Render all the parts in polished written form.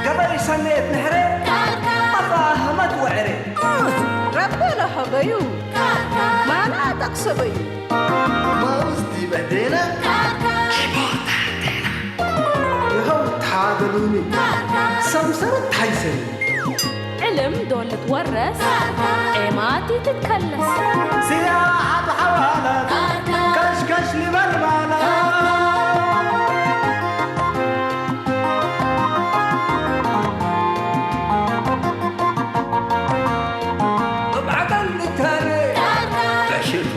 قبل سنة نهرة مفاهمت وعري ربي له بيو ما أنا تقصبي ما وزدي بعدينا يهو تعادلوني سمسرة تحيسن علم دول تورث عماتي تتكلس سياحة حوالات كشكش لبربالات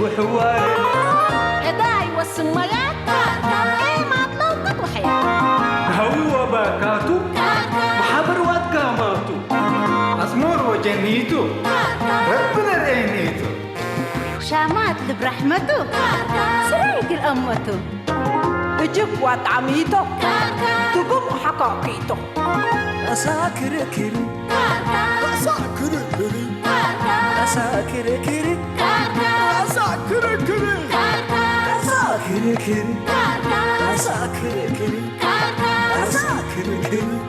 وحواري عداي والسميات ايه ما تلوقت وحياة هو باكاتو محبر واتقاماتو أزمور وجنيتو ربنا رينيتو شامات برحمته سريق الأمته اجب وطعميته تقوم حقاقيته أساكر كري أساكر كري أساكر كري أساكر كري أساكر كري أساكر كري أساكر كري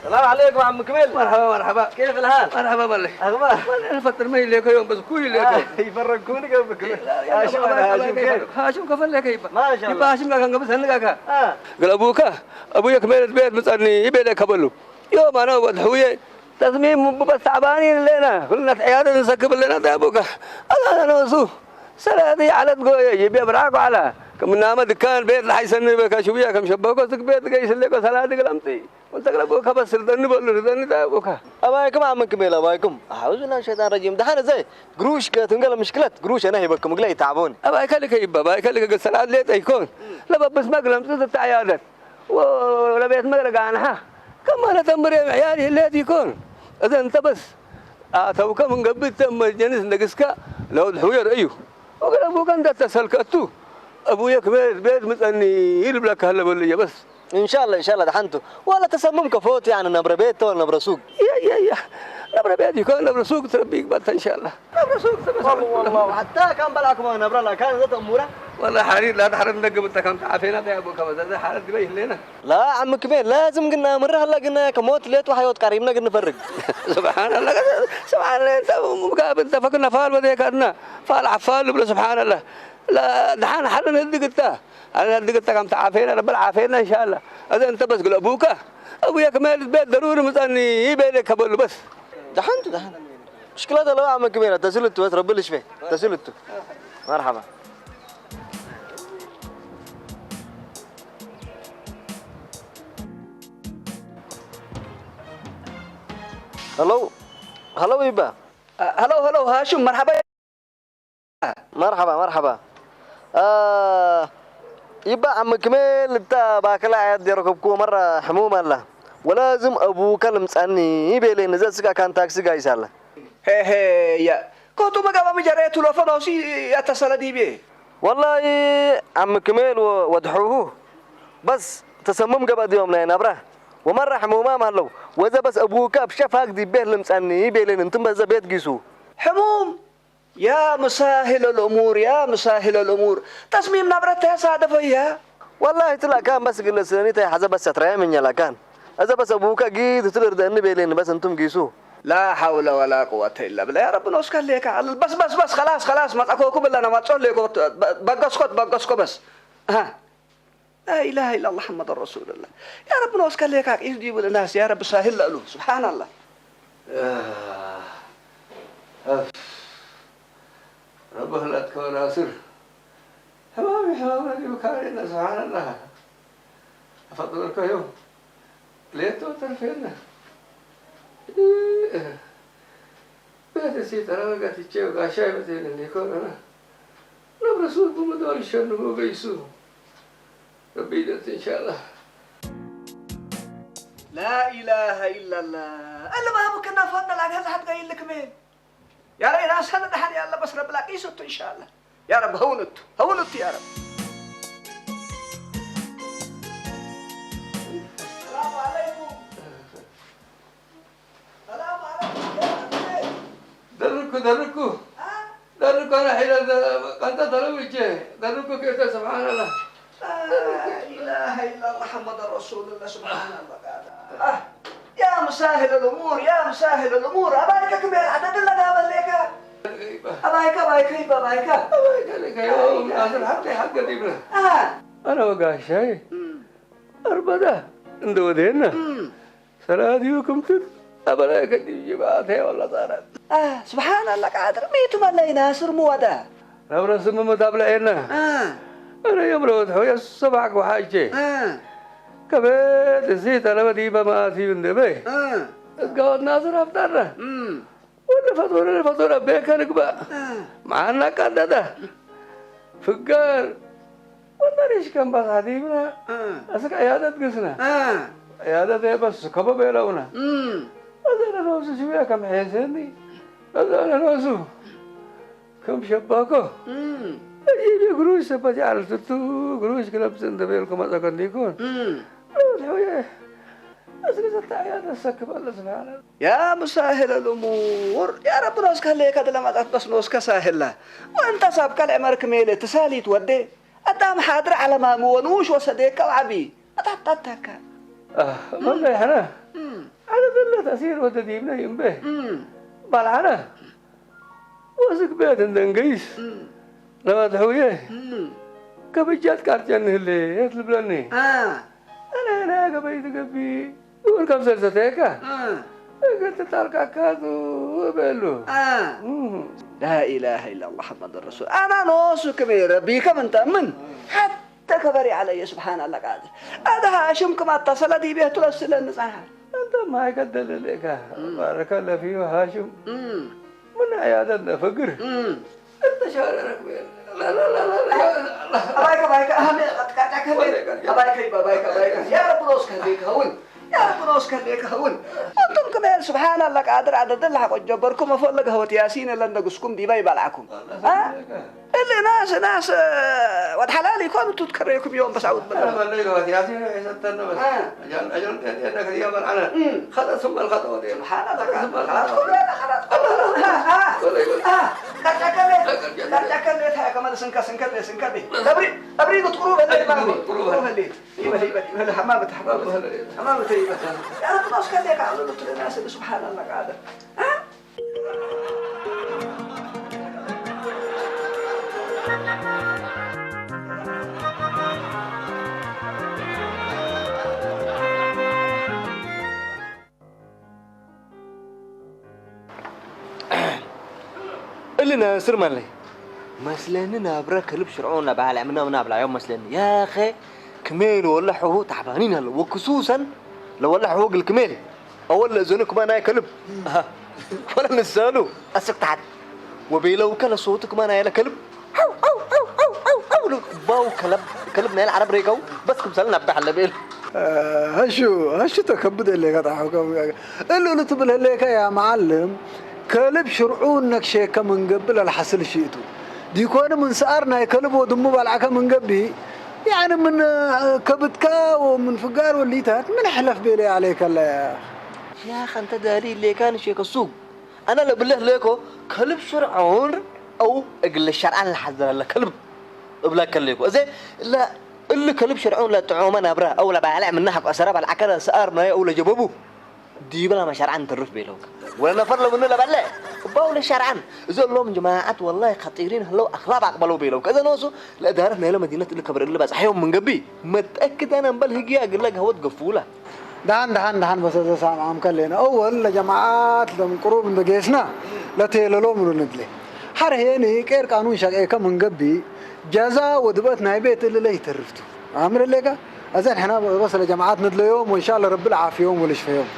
السلام عليكم عم كميل. مرحبا مرحبا، كيف الحال؟ مرحبا بالله. اخبار؟ انا فتر مي لك يوم بس كوي لك يفرقوني قبل هاشم هاشم كيف؟ هاشم كفل لك كيف؟ ما شاء الله. هاشم كان قبل سنة كا قال ابوك كميل البيت مسألني يبي قبله يوم انا وضحويه تصميم بس تعبانين لنا كلنا عيادة نسكب لنا ابوك انا وسو سلادي على تقول يبي براكو على كم نام دكان بيت لحيسني بك شويه كم شبكه سك بيت جاي سلك سلادي قلمتي وانت ابوك بس ردني ده ابوك ابايكم عم كميل ابايكم اعوذ بالله من الشيطان الرجيم دحين زي قروش تنقل مشكلة قروش انا هيبكم قلي تعبون ابايك لك يبا ابايك لك سلاد ليت يكون لا بس ما قلمت عيادة ولا بيت مقرق عنها كم انا تمر عيالي ليت يكون اذا انت بس توك من قبل تم جنس نقسك لو الحوير ايوه وقال ابوك انت تسلكتو ابويا كبير بيت متأني يلب لك هلا بولي بس ان شاء الله دحنتو ولا تسمم كفوت يعني نبر بيت ولا نبر سوق يا نبر بيت يكون نبر سوق تربيك بس ان شاء الله نبر سوق والله حتى كان بلاكم نبر لا كان ذات اموره والله حرير لا تحرم لك انت كم تعافينا يا ابوك بس هذا حالة تبين لنا لا عم كبير لازم قلنا مره هلا قلنا كموت ليت وحيوت قريبنا قلنا نفرق سبحان الله سبحان الله انت مقابل انت فكرنا فال بدي كنا فال عفال بلا سبحان الله لا دحين حلنا هدي قلتها انا هدي قلتها كم تعافينا رب العافينا ان شاء الله هذا انت بس قل ابويا كمال البيت ضروري مستني يبي لك قبل بس دحين مشكلة لو عم كبير تسلت بس رب ليش فيه تسلت مرحبا هلو يبا هلو هاشم مرحبا مرحبا يبا عم كميل انت باكل عاد يركبكو مرة حموم الله ولازم ابوك المساني يبي لي نزل سكا كان تاكسي جاي ساله هي يا كنت بقى مجريت له فنوسي اتصل دي بيه والله عم كميل ودحوه بس تسمم قبل يوم لين ابره ومرة حمومه مالو واذا بس ابوك بشفاك دي بيه المساني يبي لي انتم بس بيت قيسو حموم يا مسهل الامور تصميم نبرتها صادفيه والله تلا كان بس قلنا سنتي حسب بس ترى من يلا كان اذا بس ابوك جيت تلرد ان بيلين بس انتم قيسو لا حول ولا قوه الا بالله يا رب نوسك لك بس خلاص ما تاكوكم الا انا ما تصل لك بقسكو بس ها لا اله الا الله محمد رسول الله يا رب نوسك لك يجيب الناس يا رب سهل له سبحان الله بهلت كوناسر حمامي اللي بكارينا سبحان الله أفضلك يوم ليتو ترفينا بهذا الشيء ترى وقت الشيء وقاشاي مثل اللي يكون أنا نبرسول بمدار الشن وقيسو ربي يدت إن شاء الله لا إله إلا الله ألا ما ممكن نفضل عن هذا حد قايل لك مين يا رب ناس هذا دحين يا الله بس رب لا قيسته إن شاء الله يا رب هونت يا رب السلام عليكم السلام عليكم دركوا أنا حين أنت درويجه دركوا كيف سبحان الله لا إله إلا الله محمد رسول الله سبحان الله يا مسهل الأمور يا مسهل الأمور أبايك كبير عدد الله قابل لك أبايك لك يوم آخر حق ديبنا أنا وقاشاي أربعة ندودينا سراديوكم تد أبلاك ديجباتي والله صارت سبحان الله قادر ميتم الله يناصر مودا لو رسم متابلعنا أنا يوم روت هو الصباح وحاجة كبيت زيت أنا بدي بما في النبي قاعد ناظر أفترة ولا فطورة بيكانك بقى معنا كذا ده فقار ولا ليش كم بس هذينا أسك عيادة قسنا عيادة بس كبا بيلاونا أنا نوسو شوية كم حسني أنا نوسو كم شباكو أجيب قروش سبجي على تتو قروش كلام سندبيل كم أتكلم ديكون لا أسكت عيادة سكب الله سبحانه يا مسهل الأمور يا رب نوسك هليك هذا لما بس نوسك سهل له وأنت سابك العمر كميلة تسالي تودي أدام حاضر على ما مونوش وصديق وعبي أتحتك والله إحنا على ذل تأثير وتديبنا ينبه بالعنا واسك بيت الدنقيس لما تحويه كبجات كارتين اللي يطلب لني أنا كبيت كبي وركب سرستيكا قلت تارك كادو وبلو لا إله إلا الله محمد الرسول أنا نوسو كبير بيك من تأمن حتى كبري علي سبحان الله قادر هذا هاشم كما اتصل دي به ترسل النصحة أنت ما يقدر لك بارك الله فيه هاشم من عيادة فقر أنت شارك لا أبايك أهم أبايك يا رب روسك هديك هون يا رب روسك هديك هون أنتم كمان سبحان الله قادر عدد الله حق جبركم أفضل هوت ياسين اللي نقصكم دي باي بالعكم اللي ناس ود حلال يكونوا تذكركم يوم بس عود بالله أنا بقول لك هوت ياسين يستنى بس أجل أنك اليوم أنا خلاص ثم الخطوة دي سبحان الله خلاص كذا هاي كمان سنكر دي أبري تقولوا اللي هلا حمامة يا رب ناس كذا قالوا للناس سبحان الله قادر اللي ناصر مالي مسلني نابرا كلب شرعونا بعلى عمنا ونابلا يوم مسلني يا أخي كميل ولا حهو تعبانين هلا وخصوصا لو ولا حهو الكميل أول زنكم أنا كلب ولا نسالو أسكت عاد وبيلو كلا صوتكم أنا يلا كلب أو باو كلب نايل عرب ريكو بس كم سالنا بتاع بيل هشو تكبد اللي قطعكم اللي تبل هليك يا معلم كلب شرعونك شيء من قبل الحصل شيتو ديكون من سأرنا كلب ودمو بالعك من قبل يعني من كبتكا ومن فقار والليتات من حلف بيلي عليك الله يا أخي أنت داري اللي كان شيء السوق أنا لو بالله ليكو كلب شرعون أو أقل الشرعان الحذر الله كلب بلا كليكو زين لا اللي كلب شرعون لا تعومنا برا أو لا بعلع من نحق أسراب العكرة سأرنا أو لا جبابو دي بلا ما شرعان ترف بيلوك ولا نفر لو مننا بلا باول شرعان زول لهم جماعة والله خطيرين هلو أخلاق أقبلوا بيلوك إذا نوصو لا دارنا إلى مدينة اللي كبر اللي بس حيوم من قبي متأكد أنا مبل هجيا أقول لك هو تقفوله دهان بس هذا سامع كلنا أول جماعات لهم قروب من دقيسنا لا تيللو من ندلي حرهيني كير قانون شقي كم نقبي جزاء ودبتنا بيت اللي لا يترفتوا عامل الليقة أزين احنا بس لجماعات ندل يوم وإن شاء الله رب العافية يوم ولا شفى يوم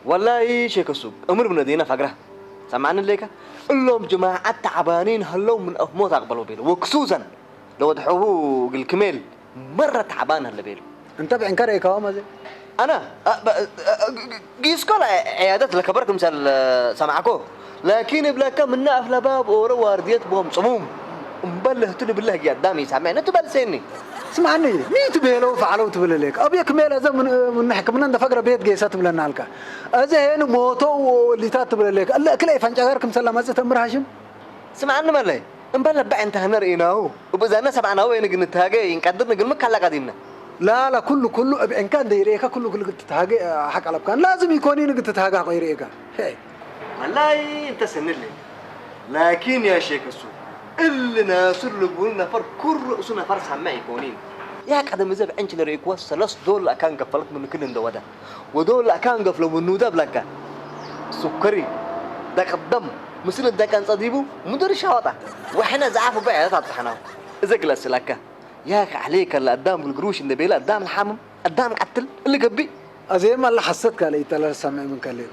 والله شيك السوق أمر من دينا فقرة سمعنا الليقة اللهم جماعة تعبانين هلو من أفموت أقبلوا بيله وخصوصا لو دحوه الكميل مرة تعبان هلا بيله انت بعنكر ايه كوام زي أنا قيس كل عيادات لكبرك مثال سمعكو لكن بلا كم منا أفلا باب ورا وارديات بهم صموم مبله تلي بالله قدامي سامعنا تبل سني اسمعني مين تبيلو فعلوا تبل لك ابي كميل ازم من نحكي من فقره بيت جيسات بلنا لك ازين موتو واللي تاتبل لك الله كل فنجارك مسلم از تمر هاشم سمعنا مالي مبله بقى انت هنرئيناو وبذا الناس سمعنا وين نتهاجي نقدر نقول مك على قديمنا لا كله ان كان دايريك كله تتهاجي حق على كان لازم يكون انك تتهاجي غيريك هي والله انت سن لي لكن يا شيخ السوق اللي ناصر لبولنا فر كل رؤسنا فر سمع يكونين يا قدم زب عنج لريك وصلص دول كان قفلت من كل دوده ودول كان قفلوا من نوده بلك سكري ده قدم مثل ده كان صديبه مدير شاطئ واحنا زعفوا بقى تطحنا اذا جلس لك يا اخي عليك اللي قدام القروش اللي بيلا قدام الحمم قدام قتل اللي قبي زي ما اللي حسيتك على تلا سمع من كلامه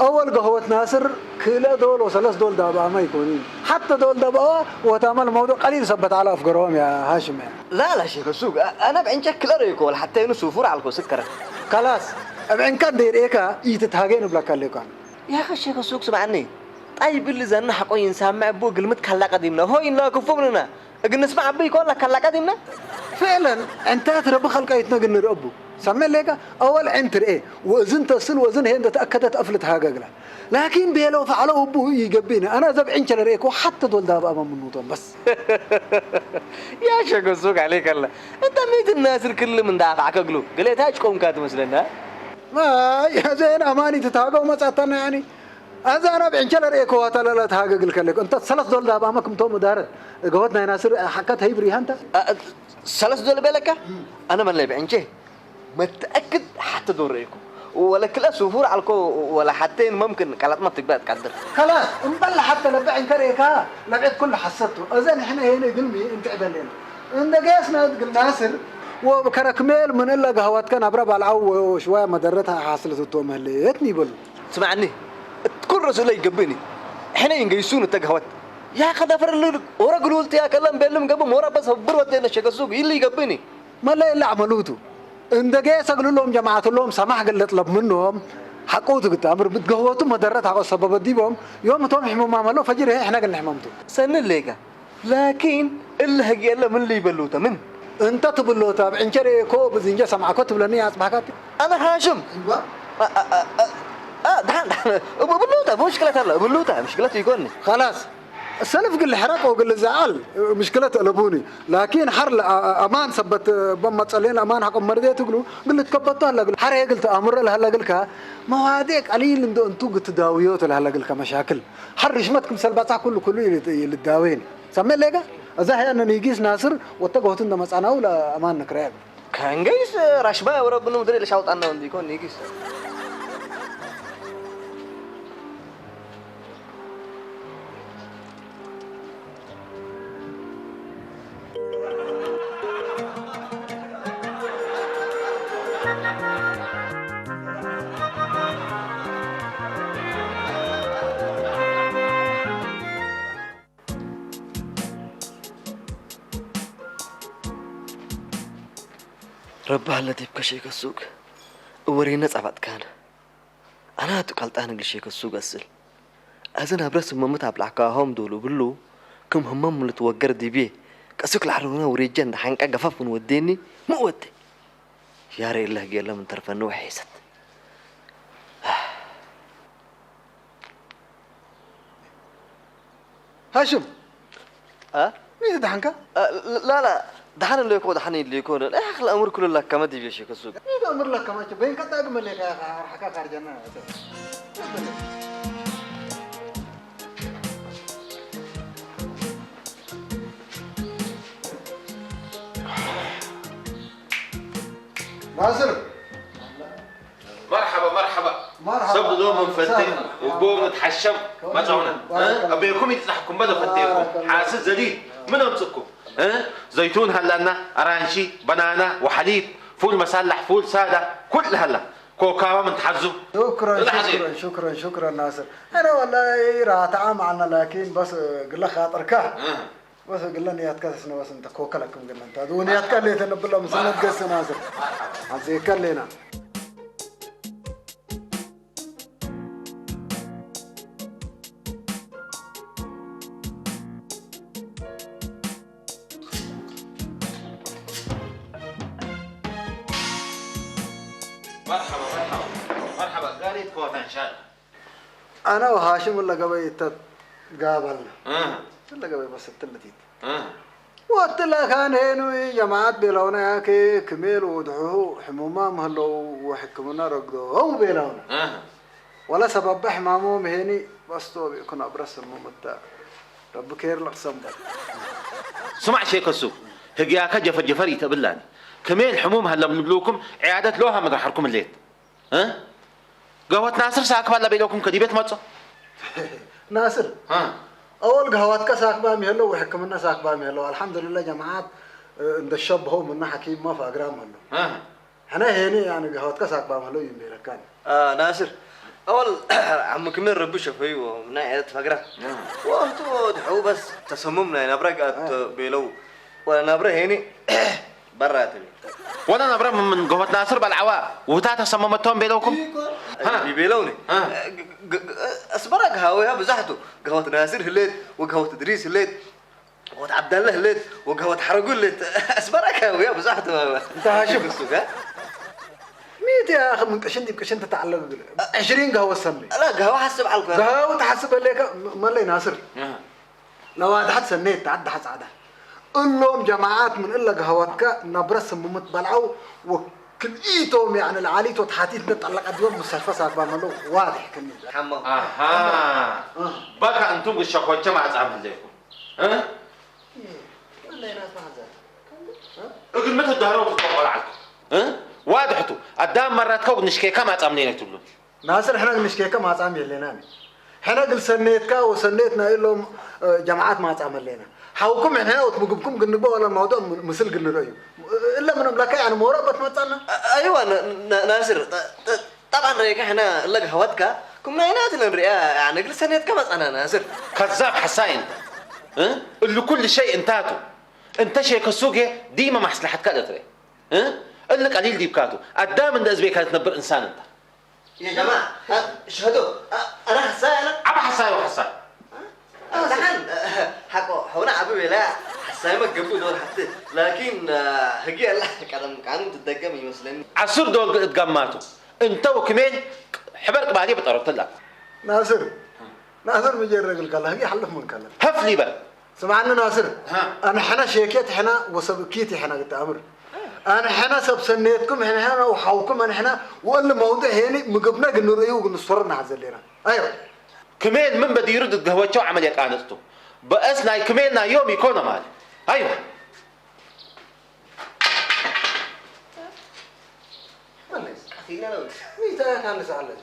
اول قهوه ناصر كلا دول وثلاث دول دابا ما يكونين حتى دول دابا وتعمل موضوع قليل ثبت على افقرهم يا هاشم لا شيخ السوق انا بعين شكل اريكو ولا حتى ينو سفور على السكر خلاص بعين كان دير ايكا يتتهاجين بلا كلكان يا اخي الشيخ السوق سمعني طيب اللي زنا حقو ينسمع ابو قلمت كلا قديمنا هو إنا كفومنا اجي نسمع ابي يقول لك كلا قديمنا فعلا انت تربي خلقيتنا قلنا ربو سمع لك اول عنتر ايه واذن تصل وزن هي تاكدت قفلت هاجلا لكن بيلو فعلوا ابو يقبينا انا زب عنشل ريك وحتى دول دابا امام منوطن بس يا شيخ السوق عليك الله انت ميت الناس الكل من دافعك اقلو قليتهاش قوم كاتب مثلنا ما يا زين اماني تتاقوا مساتنا يعني هذا انا بعنشل ريك واتلا تهاجل كلك انت ثلاث دول دابا اماكم تو مدارت قوتنا ناصر حكت هي بري انت ثلاث دول بالك انا ما اللي بعنشه متاكد حتى دور ريكو ولا كلا سفور علىكو ولا حتى ممكن كلات ما تقبل تقدر خلاص نبل حتى لبعين كريكا لقيت كل حسته اذن احنا هنا قلمي انت عدلنا عند قيسنا قل ناصر وكركميل من الا قهوات كان ابرا بالعو شويه مدرتها حاصله التومه اللي يتني بل اسمعني كل رسول يقبني احنا ينقيسون التقهوات يا خدفر اللي ورا قلت يا كلام بيلم قبم ورا بس بروتين الشيخ السوق اللي يقبني ما لا الا عملوته عند قيس اقول لهم جماعه لهم سمح قال اطلب منهم حقوته قلت امر بتقهوته مدرتها على سبب ديبهم يوم توم يحموا ما عملوا فجر احنا قلنا حممته سن الليقه لكن اللي هجي الا من اللي يبلوته من انت تبلوته بعنشري كو بزنجه سمعكو تبلني اصبحت انا هاشم ايوه دحان بلوته مشكله هلا بلوته مشكلته يقولني خلاص السلف قل الحرق وقل الزعل مشكلة قلبوني لكن حر امان ثبت بما تصلين امان حق مرضيه تقولوا قلت كبطها هلا قلت حر قلت امر لها هلا قلك ما هو هذيك قليل انتو قلت تداويوت هلا قلك مشاكل حر شمتكم سلباتها كله يداوين سمي ليك اذا هي ان يجيس ناصر وتقوت عند مسانا ولا امان نكريب كان جيس رشبه وربنا مدري اللي شاوط عنه عندي كون يجيس ربها الذي يبقى شيك السوق ورينا صعبت كان انا تقلطان شيك السوق اسل اذن برس ممتاب لحكاهم دولو بلو كم همم لتوقر دي بيه كسوك الحرونا وريجان حنقا قفاف من وديني مو ودي يا ري الله قال من طرفنا وحيست هاشم مين دحنك لا دحن اللي يكون دحني اللي يكون لا اخي الامر كله لك كما دي شيخ السوق ايه امر لك كما بين كتا اجمل لك حكا خارجنا ناصر مرحبا سبب دوم من فتي وبوم متحشم ما تعونا أبيكم يتلحكم بدو فتيكم حاسس زليل من أمسكم زيتون هلنا أرانشي بنانا وحليب فول مسلح فول سادة كل هلا كوكاوا من تحزو شكرا ناصر انا والله راح اتعامل معنا لكن بس قل لك خاطرك بس قل لنا نيات كاسنا بس انت كوكا لكم قلنا انت دنيا تكلي تنبلا مسند قس ناصر عزي كلينا مرحبا قالي كوتا إن شاء الله انا وهاشم ولا قبي تقابلنا ولا قبي بس التلتيت وقت لك كان هنا جماعات بيلونا ياكي كميل ودعوه حمومام هلو وحكمنا رقدو هم بيلونا ولا سبب حمامهم هني بس تو بيكون ابرس الممتع رب كير لك صمد سمع شيء كسو هجياك جفري تبلاني كميل حموم هلا بنبلوكم عيادة لوها ما حركم الليل قهوة ناصر ساك بالله بيلوكم كديبت ماتسو ناصر اول قهوات كساك بامي هلو وحكمنا ساك بامي هلو الحمد لله جماعات عند الشاب هو من حكيم ما فاقرام هلو احنا هنا يعني قهوات كساك بامي هلو يمي لكان ناصر اول عم كمل ربي شفي ومن عيادة فقرة وانتو دحو بس تسممنا نبرق بيلو ولا نبرة هني براتني وانا نبرة من قهوة ناصر بالعواء وتاتا صممتهم بيلوكم بيلوني اسبرق قهوة بزحتو قهوة ناصر هليت وقهوة ادريس هليت وقهوة عبد الله هليت وقهوة حرقول هليت اسبرق قهوة بزحتو انت هاشم السوق ميت يا اخي من كشنت تعلق 20 قهوة سمي لا قهوة حسب على قهوة تحسب لك مالي ناصر لو هذا حد سنيت تعدى حد عدا قل لهم جماعات من إلا قهوتك نبرس ممت بلعو وكل إيتهم يعني العاليت وتحاتيت نتعلق أدوان مستشفى ساق بعملوا واضح كني حمام بقى أنتم بالشقوة جماعة عامل لكم والله ناس ما حزال اقل متى الدهرة وتطبق عليكم واضحتو قدام مرات كوك نشكيكا ما تعملين تقولون ناصر احنا نشكيكا ما تعمل لنا احنا قل سنيتك وسنيتنا لهم جماعات ما تعمل لنا حاوكم هنا وتبقبكم قلنا ولا الموضوع مثل قلنا رأيه إلا من ملاكي يعني مرابط ما تعنا أيوة ناصر طبعا رأيك احنا اللي قهوتك كم نايناتنا الرئة يعني قل سنيتك بس أنا ناصر كذاب حسين اللي كل شيء انتاتو انت شيء كسوقي ديما مصلحتك قدري قال لك قليل ديبكاتو قدام من ازبيك تنبر انسان انت يا جماعه اشهدوا انا حساين ابا حساين وحساين دحين حقو هنا عبي لا حساين ما قبل دول حتى لكن هجي الله كانوا تتدقم يمثلني عصر دول اتقماتوا انت وكمين حبرك بعديه بتقرط لك ناصر مجرد قال هي حلف من كلام هفلي بقى سمعنا ناصر انا حنا شيكيت حنا وسبكيتي حنا قلت امر انا حنا سب سنيتكم هنا وحاوكم انا حنا ولا موضوع هني مقبنا قلنا رأيه ونصفرنا عزلينا ايوه كمين من بدي يرد القهوة عملية قانتو بأسنا كميننا يوم يكون مالي ايوه ماليس اخينا لو ميتا كان زعلان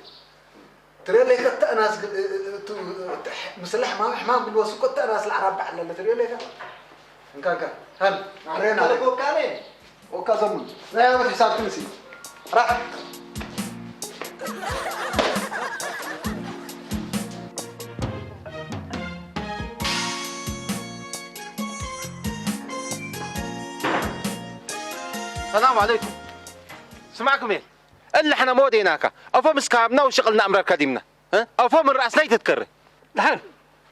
ترى لك التأناس مسلح ما حمام بالوسط التأناس العرب على اللي ترى لك إن كان هل عرينا عليك وكالين وكازمون لا يا حساب تنسي راح السلام عليكم سمعكم ايه اللي احنا مودي هناك افا مسكابنا وشغلنا امر كديمنا افا من راس لي تتكرر لحن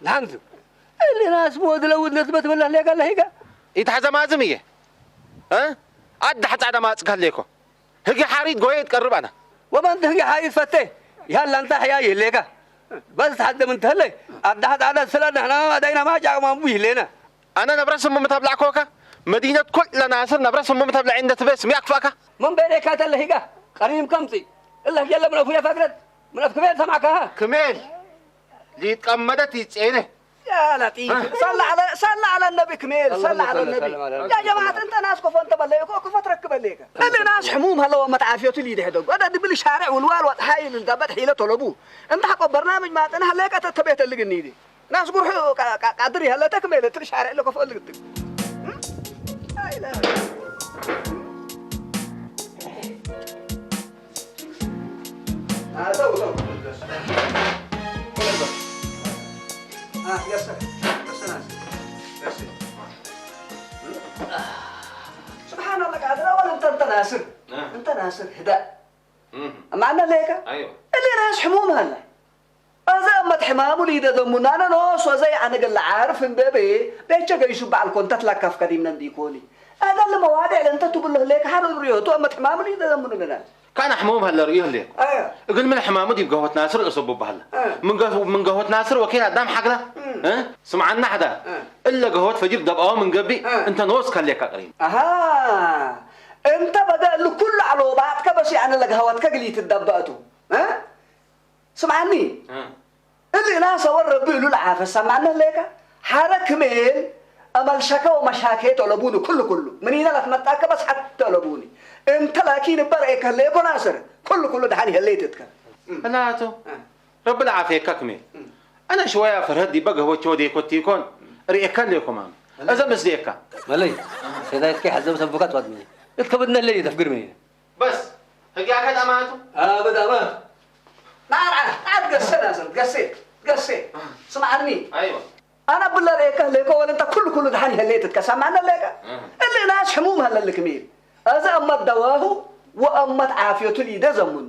اللي ناس مود لو نثبت ولا ليه قال هيك يتحزم مازميه عد حتى عدا ما تقال ليكو هيك حريد قوي تقرب انا وما انت هيك حايد فتة يلا انت حياي ليك بس حد من تهلي عد حد عدا سلان احنا دينا ما جاء ما مبيه لنا انا نبرس متابع كوكا مدينة كل ناصر نبرس متابع عند تبس يكفاك من بينك هذا اللي هيك قريم كمتي إلا يلا من أفويا فقرت من أفكبير سمعك ها كمال اللي تقمدت يتسينه يا لطيف صلى على النبي كميل صلى على النبي يا جماعة انت ناس كفو انت بليك وكفو تركب ليك اللي ناس حموم هلا وما تعافيته اللي يدحدق انا دبل الشارع والوال وحايل الدبت حيلة طلبوه انت حق برنامج ما انا هلاك تبيت اللي قنيدي ناس قروح قادري هلا تكمل الشارع اللي كفو اللي قدك لا اله الا يسر سبحان الله قادر اولا انت ناصر انت ناصر هداء معنا ليك ايوه اللي ناس حموم هلا هذا ما تحمامو لي ده من انا نوس وزي انا قال عارف ان بيبي بيتشا يشوف على الكونتات لك كف قديم نديكوني هذا اللي مواضيع اللي انت تقول له ليك حال الريوتو ما تحمامو لي ده من الناس كان حموم هلا ريه ليه ايوه قل من حمامه دي بقهوة ناصر اصب بهلا من قهوة ناصر وكيل قدام حقله سمعنا حدا الا قهوة فجر دبقه من قبي انت نوس كان لك قريب اها انت بدا له كل علوباتك بس يعني لقهوتك قليت الدباتو سمعني اللي ناس وربي له العافيه سمعنا لك حالك ميل امل شكا ومشاكل طلبوني كله منين لك متاك بس حتى طلبوني انت لكن برئك هليك ناصر كله دحاني هليتك هلاتو رب العافيه ككمل انا شويه فرهدي بقى هو تشودي كنتيكون ريك لكم اذا مسديك ملي سيدايت كي حزم سبكات ودني اتكبدنا اللي تفكر مني بس هجي اكد اماتو بدا امات عاد قسيت سمعني ايوه انا بالله ريك ولا انت كله دحاني هليتك سمعنا لك اللي ناس حموم هلا الكميل هذا أما دواه وأما عافيته لي ده زمن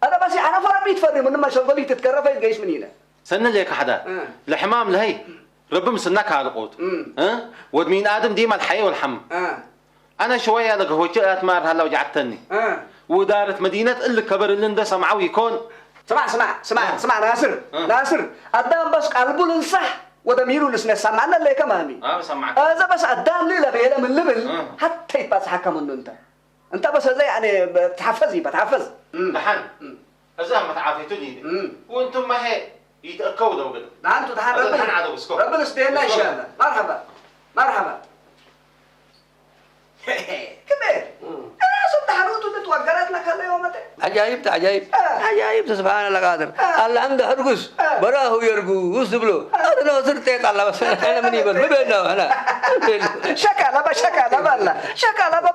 أنا بس أنا فرق بيتفرم من ما شغلي تتكرر في الجيش منينا سنة ليك حدا الحمام لهي رب مسناك على القوت ودمين آدم ديما الحي والحم أنا شوية لقهوتي أتمار هلا وجعتني ودارت مدينة اللي كبر اللي انده سمعوا يكون سمع ناصر قدام بس قلبه لنصح ودميره لسنا سمعنا اللي كمامي سمعك هذا بس قدام لي لبيله من لبل حتى يبقى حكم منه انت بس زي يعني بتحفظ دحن ازا ما تعافيتو دي وانتم ما هي يتاكدوا وكده انتوا دحن عدو اسكو ربنا يستاهل ان شاء الله مرحبا كبير انا صرت حروته اللي توقرت لك اليوم عجائب سبحان الله قادر الله عنده حرقص براه يرقو وسبلو هذا لو صرت الله بس انا مني بل بيننا انا شكل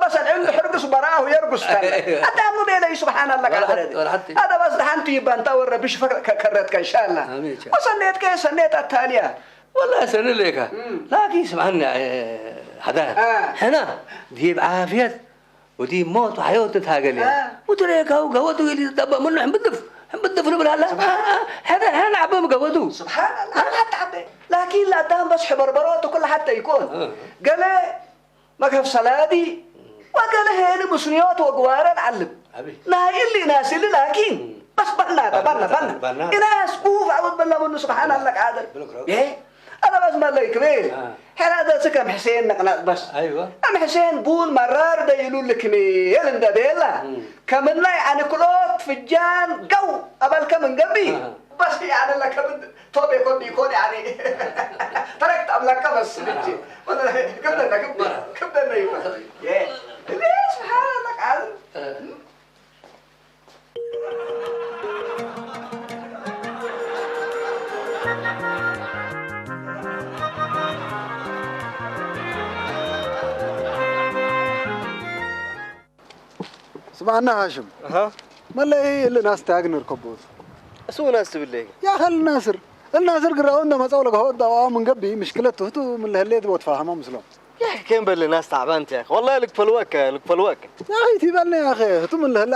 بس عنده حرقص براه يرقص حتى مو بيني سبحان الله قادر هذا بس دحنت يبقى انت وربي شفك كرتك ان شاء الله وسنيت الثانيه والله سنة لك لكن سمعنا هذا هنا دي بعافية ودي موت وحياة تتهاجل وتريك هو قوته اللي دبا منه حم بدف بالله هذا هنا عبهم قوته سبحان الله حتى عبي لكن لا دام بس حبربرات وكل حتى يكون قال ما كيف صلادي وقال هنا مسنيات وقوارا نعلم ناي اللي ناس اللي لكن بس بنا ناس كوف عود بالله منه سبحان الله قادر أنا بس ما الله يكمل هذا سكم حسين نقنق بس أيوة أم حسين بون مرار ده يلول لكميل إنده بيلا كمن لا يعني كلوت فجان جو قبل كمن قبي بس يعني الله كمن طب يكون يعني تركت أملك بس بنتي ولا كبدنا يبقى ليه سبحان الله قادر سمعنا هاشم ما إيه اللي ناس تاجن ركبوت سو ناس بالله يا أخي الناصر قراونا ما صولك هو الدواء من قبي مشكلته تو من اللي وتفاهمه مسلم يا أخي كم بالله ناس تعبانت يا أخي والله لك فلوك يا أخي تبالنا يا أخي تو من اللي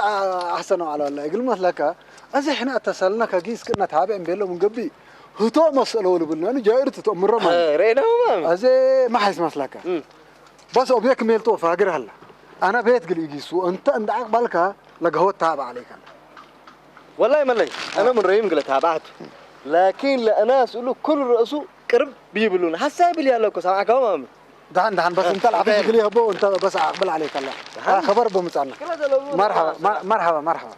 أحسنوا على الله يقول مثلك أزي إحنا اتصلنا كجيس كنا تابع بينه من قبي هتو مسألة ولا بلنا أنا جاير تتأمر ما رينا هو أزي ما حيس مثلك بس أبيك ميلتو فاقر هلا أنا بيت قل يجيسو أنت عندك بالك لقهوة تابع عليك والله ملي أنا من ريم قلت تابعته لكن لأناس يقولوا كل رأسه قرب بيبلون حساب لي الله كسامع كمان دهن بس أنت العفيف قلي هبو أنت بس أقبل عليك الله خبر بمسألة مرحبا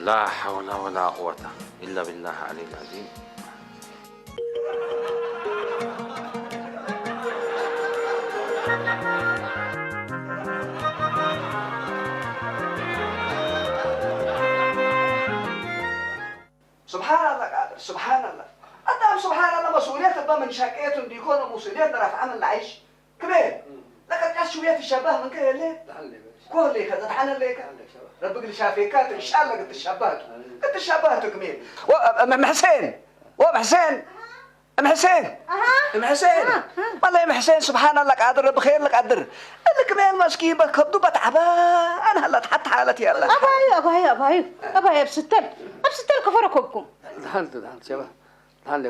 لا حول ولا قوة إلا بالله العلي العظيم. سبحان الله قادر سبحان الله أدام سبحان الله مسؤوليات الضم من شاكيتهم بيكونوا مسؤوليات رفع عمل العيش كبير لكن جاء شوية الشبه من كده ليه؟ كل ليك هذا تحنن ليك ربك اللي شافيكات إن شاء الله قد تشابهتوا كمين أم حسين وأم حسين أم حسين أم حسين والله يا أم حسين سبحان الله قادر رب خير لك قدر اللي كمان مسكين بكبدو بتعبان أنا هلا تحت حالتي يلا أباي بستل كفركم دهنت شبه دهن لي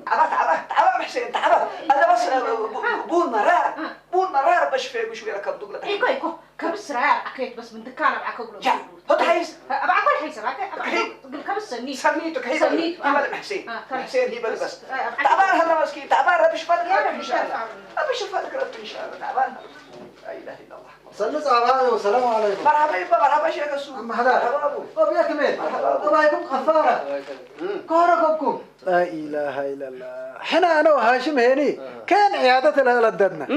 قال تعبان حسين تعبان أنا بس بون مرار بشفي بشوي لك كبدو لك إيكو كبس رأي أكيد بس من دكان أبعك أقول جا هو حيس أبعك كل حيس أبعك كبس سميتك هي بل حسين حسين هي بل بس تعبان هلا مسكين تعبان ربي شفالك إن شاء الله ربي شفالك ربي إن شاء الله تعبان لا إله إلا الله صلوا صعبان والسلام عليكم. مرحبا شيخ السوق. أما هذا أبو يا كمين أبايكم خفارة كوركم لا إله إلا الله. حنا أنا وهاشم هني كان عيادة لددنا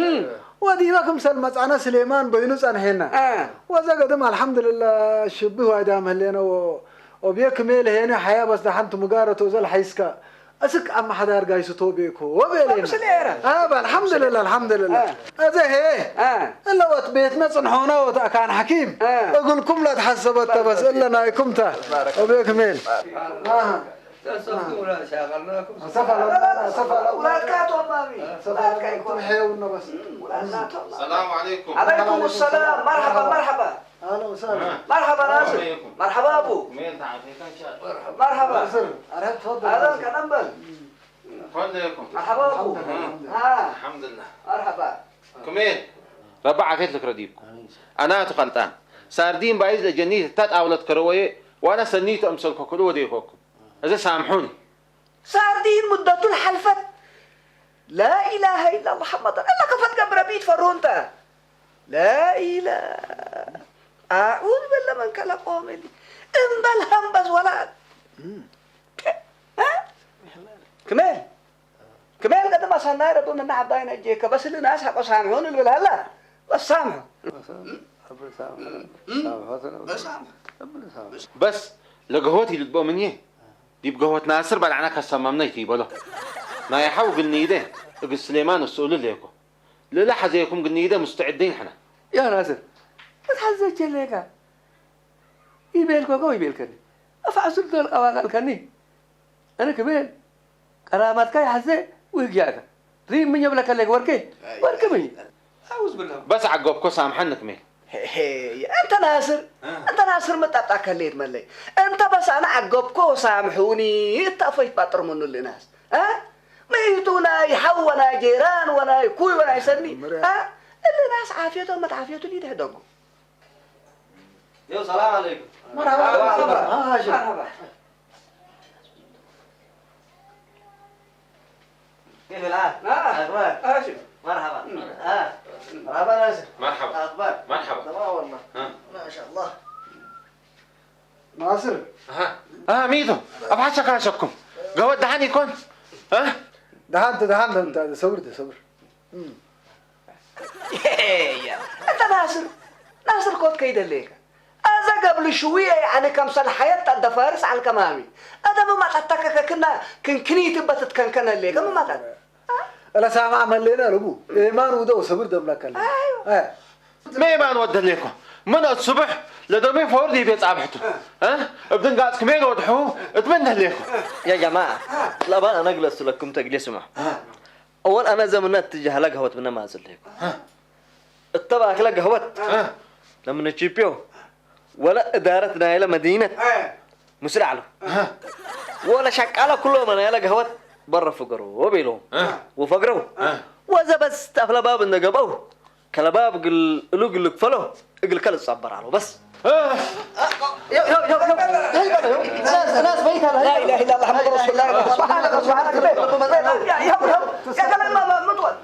وديمكم سلمت أنا سليمان بينوس أنا هنا وذا قدم الحمد لله شبه وادام هلنا وبيك ميل هنا حياة بس دحنت مقارة وزل حيسكا أسك أما حدار جاي ستوبيكو وبيلين الحمد لله الحمد لله هذا هي إلا وقت بيتنا صنحونا وكان حكيم أقول لكم لا تحسبت بس إلا نايكم تا وبيك ميل ولا شغلناكم سفر ولاد كاتو مامي سفر كاتو حيونا بس السلام عليكم. عليكم السلام مرحبا أهلا وسهلا مرحبا ناصر مرحبا أبو مين تعرفين كان شاء مرحبا ناصر أرهب تفضل أهلا كنمبل فضلكم. مرحبا أبو الحمد لله. مرحبا كمين ربع عكيت لك رديبكم أنا تقلتان ساردين بايز لجنيت تات أولاد كروية وأنا سنيت أمسلكم كل وديكم إذا سامحوني ساردين مدة الحلفة لا إله إلا الله محمد إلا كفت قبر بيت فرونتا لا إله أعوذ بالله من كلا قومي إن بالهم بس ولاد كمان قد ما صنعي ربنا نحب داينا جيكا بس اللي ناس حقوا سامحون اللي بالها لا بس سامحوا بس لقهوتي اللي مني دي بقهوة ناصر بعد عنك هالصممنيتي بلا ما يحاول قلنيده ابن سليمان السؤال ليكو لا حزيكم قلنيده مستعدين حنا يا ناصر ما تحزنش ليك يبيلكو قوي يبيلكني افعصلت الاواقع الكني انا كمان كرامتك يا حزي ويجاك ريم من يبلك لك وركي مي اعوذ بالله بس عقبكم سامحنك مين هي انت ناصر متابعك ليت ملي انت بس انا عقبكم سامحوني اتفيت بطر منو للناس ما يتونا يحونا جيران ولا يكوي ولا يسني اللي ناس عافيتهم ما تعافيتهم ليه دقوا يو سلام عليكم مرحبا كيف الحال؟ أخبار؟ هاشم مرحبا مرحبا ناصر مرحبا أخبار؟ مرحبا تمام والله ما شاء الله ناصر ميدو أبحثك عشقكم قهوة دهاني يكون دهنت انت صبر انت ناصر كوت كيدا ليك هذا قبل شويه يعني كم سنه حياه الدفارس على الكمامي هذا ما تتكك كني تبت كان ليك ما لا سامع ملينا ربو ايمان ودو صبر دملك ايوه ما يبان ودن لكم من الصبح لدمي فوردي بيت عبحته ابدن قاعد كمين وضحوه اتمنى لكم يا جماعة لا بقى أنا أجلس لكم تجلسوا معه أول أنا زمانات تجاه لك قهوة من ما أزل لكم اتبع لك قهوة لما نجيبيه ولا إدارتنا إلى مدينة مسرع له ولا شك على كله من إلى قهوة برا فقروا وبيلهم وفقروا وإذا بس تفلا باب النجابه كلا باب قل فلو اقل كل صبر عليه بس يو ناس بيتها لا اله الا الله محمد رسول الله سبحانك يا كلام ما مطول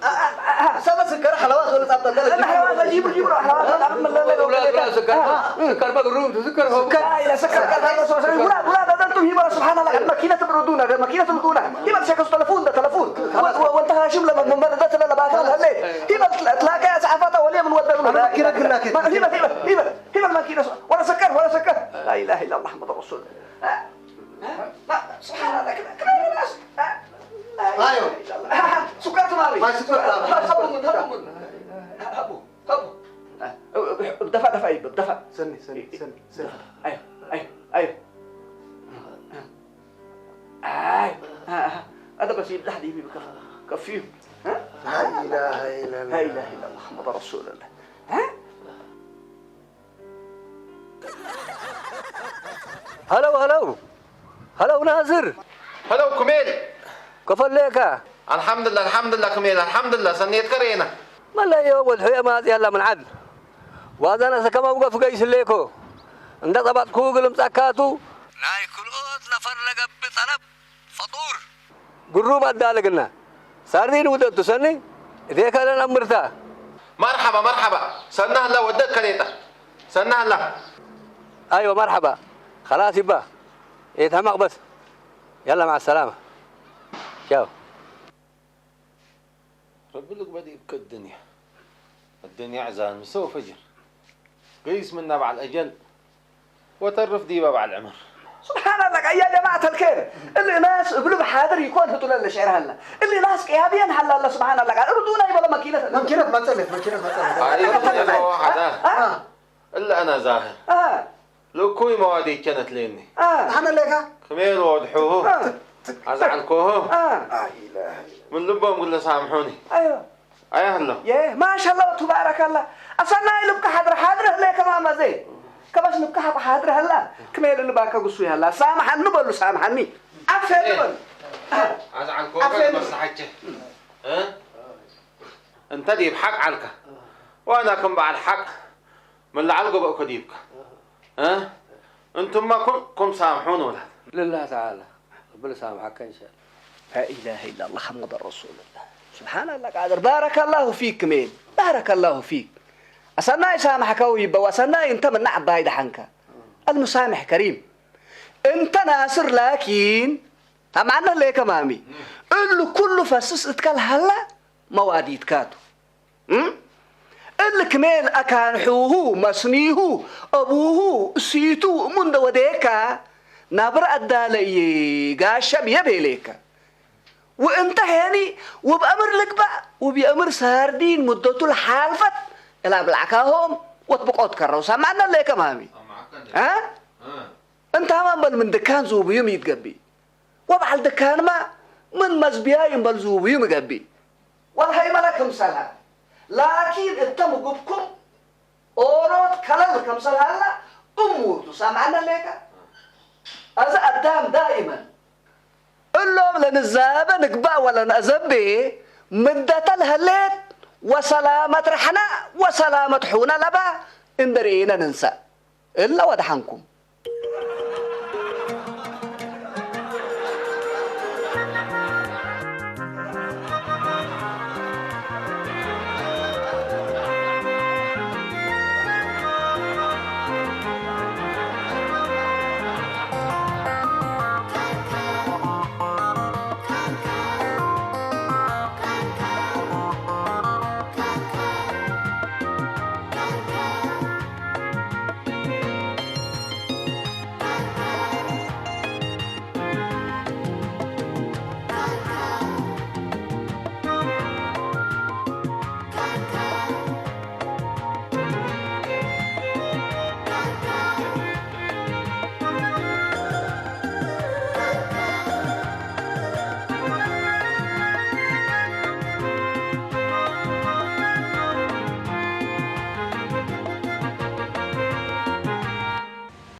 سبس الكره حلوات ولا تفضل لا حلوات جيبوا حلوات سكر بقروم تسكر هو لا إلى سكر ولا أنتم هي سبحان الله الماكينة تبردونا ماكينة تبردونا هي ما تشكل تلفون ده تلفون وأنت هاشم لما ممرضات لا باكل هلي هي ما تلاقي سعفات وليه من ودنا الماكينة كلها كده هي الماكينة ولا سكر لا إله إلا الله محمد رسول الله لا سبحان الله كمان الناس ايوه سكرت ماري ما سكرت هبو دفع ايوه دفع سني ايوه هذا بس يبلح دي كفيهم لا اله الا الله لا اله الا الله محمد رسول الله ها هلو ناصر هلو كميل كفل ليك الحمد لله كميل الحمد لله سنيت كرينا ما لا يوم الحياة ما يلا من عد وهذا أنا سكما وقف قيس ليكو عند طبعا كوغل مسكاتو لا يكل أوت لفرق بطلب فطور قروب الدالقنا ساردين ودت تسني إذا كان أمرتا مرحبا سنها الله ودت كريتا سنها الله أيوة مرحبا خلاص يبا يتهمك بس يلا مع السلامة شاو رب لك بدي يبكى الدنيا عزان مسوي فجر قيس منا بعد الأجل وترف ديبا بعد العمر سبحان الله يا جماعة الخير اللي ناس قلوب حاضر يكون هتقول لنا شعر هلا اللي ناس كيابين هلا الله سبحان الله قال ردونا يبغى ماكينة مثلا إلا أنا زاهر لو كوي موادي كانت ليني انا ليك كميل وضحوه أزعلكوه لا اله من لبهم قل سامحوني ايوه هلا ياه ما شاء الله تبارك الله أصلا يلبك حاضر هلا كمان ما زي كباش نبكي حاضر هلا كميل اللي باكا قصوي هلا سامحني بقول سامحني عفوا بقول أزعلكوه بس حجة أنت دي بحق علك وأنا كم بعد حق من اللي علقوا بقوا كديبك أنتم ما كم سامحون ولا لله تعالى ربنا يسامحك إن شاء الله لا إله إلا الله محمد رسول الله سبحان الله قادر بارك الله فيك كميل بارك الله فيك أصلا يسامحك ويبا وأصلا أنت من نعب بايد حنك المسامح كريم أنت ناصر لكن معنا ليك مامي اللي كله فسس اتكال هلا مواديد كاتو اللي كميل أكان حوه مسنيه أبوه سيتو من دوديكا نبر الدالي قاشب يبيليكا وانت هاني وبأمر لك بقى وبأمر ساردين مدته الحالفت إلا بالعكاهم وتبقوا تكرروا سمعنا ليك مامي ها انت هم بل من دكان زوبيوم يتقبي وبعد دكان ما من مزبيا ينبل زوبيوم يتقبي والله ما لكم سلام لكن اتموا قبكم اوروت كلامكم سلام هلا امور سمعنا ليك هذا قدام دائما اللهم لنزابة نقبع ولا نأزبي مدة الهليت وسلامة رحنا وسلامة حونا لبا اندرينا ننسى إلا ودحنكم